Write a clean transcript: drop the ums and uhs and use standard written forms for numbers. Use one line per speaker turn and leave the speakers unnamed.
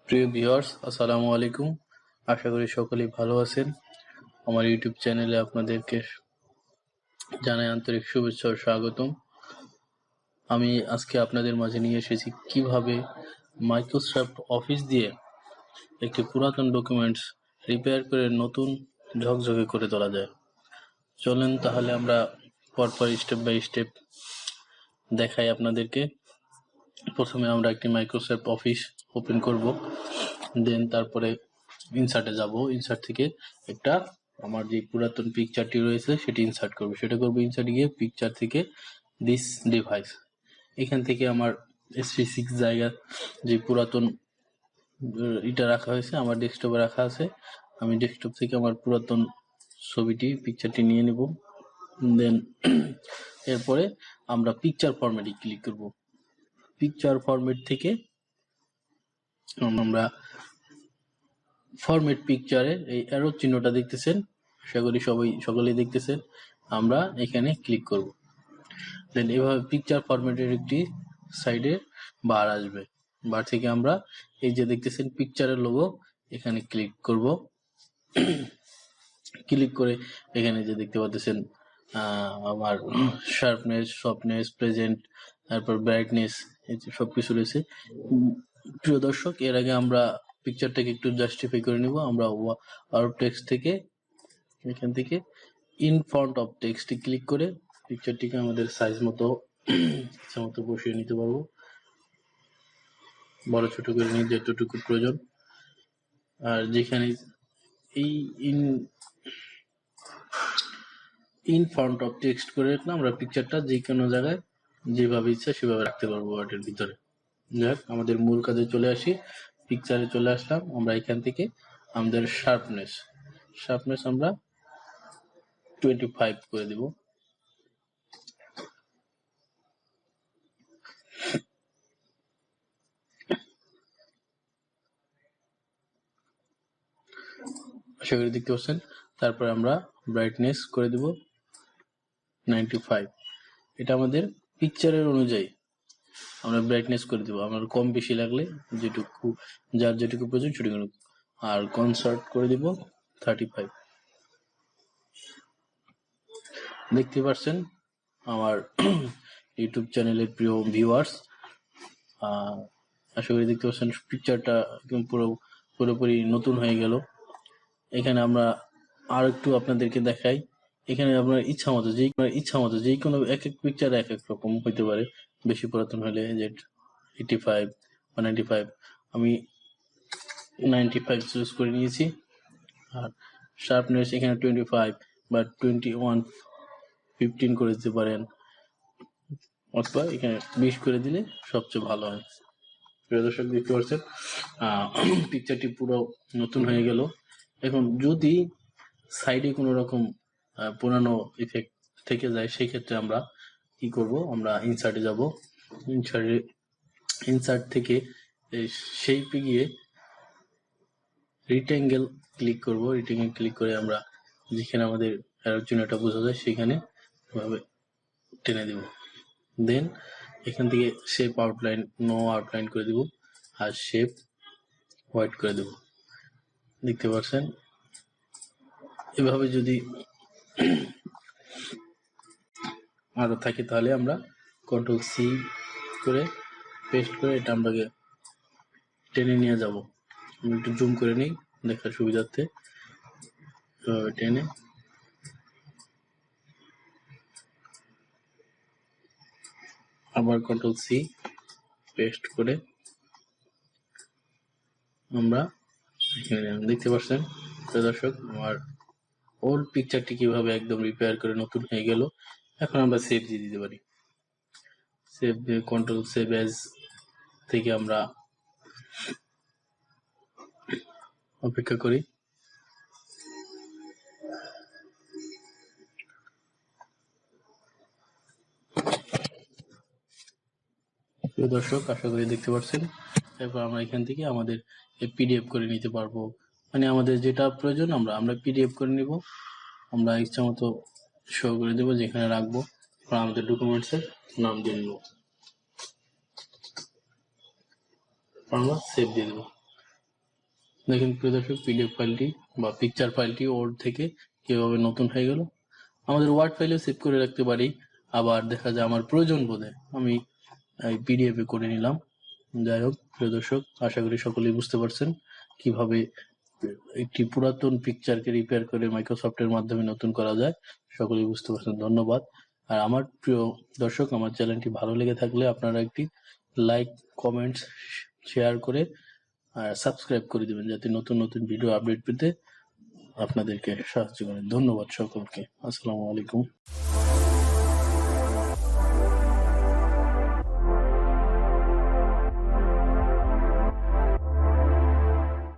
প্রিয় ভিউয়ার্স, আসসালামু আলাইকুম। আশা করি সকলেই ভালো আছেন। আমার ইউটিউব চ্যানেলে আপনাদেরকে জানাই আন্তরিক শুভেচ্ছা ও স্বাগতম। আমি আজকে আপনাদের মাঝে নিয়ে এসেছি কিভাবে মাইক্রোসফট অফিস দিয়ে একটি পুরাতন ডকুমেন্টস রিপেয়ার করে নতুন ঝকঝকে করে তোলা যায়। চলেন তাহলে আমরা পরপর স্টেপ বাই স্টেপ দেখাই আপনাদেরকে। প্রথমে আমরা একটি মাইক্রোসফট অফিস ওপেন করব, দেন তারপরে ইনসার্টে যাব। ইনসার্ট থেকে একটা আমার যে পুরাতন পিকচারটি রয়েছে সেটি ইনসার্ট করব। সেটা করব ইনসার্ট গিয়ে পিকচার থেকে দিস ডিভাইস, এখান থেকে আমার SP6 জায়গা যে পুরাতন এটা রাখা হয়েছে আমার ডেস্কটপে রাখা আছে। আমি ডেস্কটপ থেকে আমার পুরাতন ছবিটি পিকচারটি নিয়ে নেব। দেন এরপরে আমরা পিকচার ফরম্যাটে ক্লিক করব। পিকচার ফরম্যাট থেকে আমরা ফরম্যাট পিকচারের এই অ্যারো চিহ্নটা দেখতেছেন, আশা করি সকলেই দেখতেছেন। আমরা এখানে ক্লিক করব। দেন এভাবে পিকচার ফরম্যাটের একটি সাইডে বার আসবে। বার থেকে আমরা এই যে দেখতেছেন পিকচারের লোগো, এখানে ক্লিক করব। ক্লিক করে এখানে যে দেখতে পাচ্ছেন আমার শার্পনেস, সফটনেস, প্রেজেন্ট, তারপর ব্রাইটনেস, সবকিছু রয়েছে। প্রিয় দর্শক, এর আগে আমরা পিকচারটাকে একটু জাস্টিফাই করে নিব। আমরা আউট টেক্সট থেকে এখান থেকে ইন ফ্রন্ট অফ টেক্সটে ক্লিক করে পিকচারটিকে আমাদের সাইজ মতো ইচ্ছা মতো বসিয়ে নিতে পারবো। বড় ছোট করে নিয়ে যতটুকু প্রয়োজন। আর যেখানে এই ইন ফ্রন্ট অফ টেক্সট করে রাখলে আমরা পিকচারটা যে কোনো জায়গায় যেভাবে ইচ্ছা সেভাবে রাখতে পারবো ওয়ার্ডের ভিতরে। যাক, আমাদের মূল কাজে চলে আসি। পিকচারে চলে আসলাম। আমরা এখান থেকে আমাদের শার্পনেস আমরা 25 করে দিব। আশা করি দেখতে পাচ্ছেন। তারপর আমরা ব্রাইটনেস করে দিব 95। এটা আমাদের পিকচারের অনুযায়ী আমরা ব্রাইটনেস করে দেবো। আমার কম বেশি লাগলে যার যেটুকু প্রয়োজন সেটুকু। আর কনসার্ট করে দিব 35। দেখতে পাচ্ছেন আমার ইউটিউব চ্যানেলের প্রিয় ভিউয়ার্স, আশা করি দেখতে পাচ্ছেন পিকচারটা একদম পুরোপুরি নতুন হয়ে গেল। এখানে আমরা আর একটু আপনাদেরকে দেখাই। এখানে আপনার ইচ্ছা মতো যে কোনো এক এক পিকচার এক এক রকম হইতে পারে। বেশি পুরাতন হলে যে 85 বা 95, আমি 95 চুজ করে নিয়েছি। আর শার্পনেস এখানে 25 বা 21, 15 করে দিতে পারেন, অথবা এখানে 20 করে দিলে সবচেয়ে ভালো হয়। প্রিয় দর্শক, দেখতে পাচ্ছেন পিকচারটি পুরো নতুন হয়ে গেল। এখন যদি সাইডে কোনো রকম পুরানো ইফেক্ট থেকে যায়, সেই ক্ষেত্রে আমরা কি করব? আমরা ইনসার্টে যাব। ইনসার্ট থেকে শেপে গিয়ে রিক্ট্যাঙ্গেল ক্লিক করব। রিক্ট্যাঙ্গেল ক্লিক করে আমরা যেখানে আমাদের অ্যারোর চিহ্নটা বোঝা যায় সেখানে এভাবে টেনে দেব। দেন এখান থেকে শেপ আউটলাইন নো আউটলাইন করে দেব, আর শেপ হোয়াইট করে দেব। দেখতে পাচ্ছেন এভাবে যদি আরো থাকে তাহলে আমরা Ctrl+C করে পেস্ট করে এটা আমরাকে টেনে নিয়ে যাব। আমি একটু জুম করে নিই দেখার সুবিধার্থে। টেনে আবার Ctrl+C পেস্ট করে আমরা এখানে দেখতে পাচ্ছেন। দর্শক, আমার ওল্ড পিকচারটি কিভাবে একদম রিপেয়ার করে নতুন হয়ে গেল। এখন আমরা সেভ দিয়ে দিতে পারি। সেভ দিয়ে কন্ট্রোল সেভ অ্যাজ থেকে আমরা অপেক্ষা করি। প্রিয় দর্শক, আশা করি দেখতে পাচ্ছেন। এরপর আমরা এখান থেকে আমাদের PDF করে নিতে পারবো। মানে আমাদের যেটা প্রয়োজন আমরা PDF করে নিব। আমরা ইচ্ছা মতো শো করে দেবো যেখানে রাখবো। আমাদের ডকুমেন্টসের নাম দিয়ে নিব, আমরা সেভ দিয়ে দেবো। দেখেন প্রিয় দর্শক, পিডিএফ ফাইলটি বা পিকচার ফাইলটি ওর থেকে কিভাবে নতুন হয়ে গেল। আমাদের ওয়ার্ড ফাইলে সেভ করে রাখতে পারি, আবার দেখা যায় আমার প্রয়োজন বোধে আমি পিডিএফ এ করে নিলাম। যাই হোক প্রিয় দর্শক, আশা করি সকলেই বুঝতে পারছেন কিভাবে একটি পুরাতন পিকচারকে রিপেয়ার করে মাইক্রোসফটের মাধ্যমে নতুন করা যায়। সকলেই বুঝতে পারছেন, ধন্যবাদ। আর আমার প্রিয় দর্শক, আমার চ্যানেলটি ভালো লেগে থাকলে আপনারা একটি লাইক, কমেন্টস, শেয়ার করে আর সাবস্ক্রাইব করে দিবেন, যাতে নতুন নতুন ভিডিও আপডেট পেতে আপনাদেরকে সাহায্য করে। ধন্যবাদ সকলকে। আসসালামু আলাইকুম।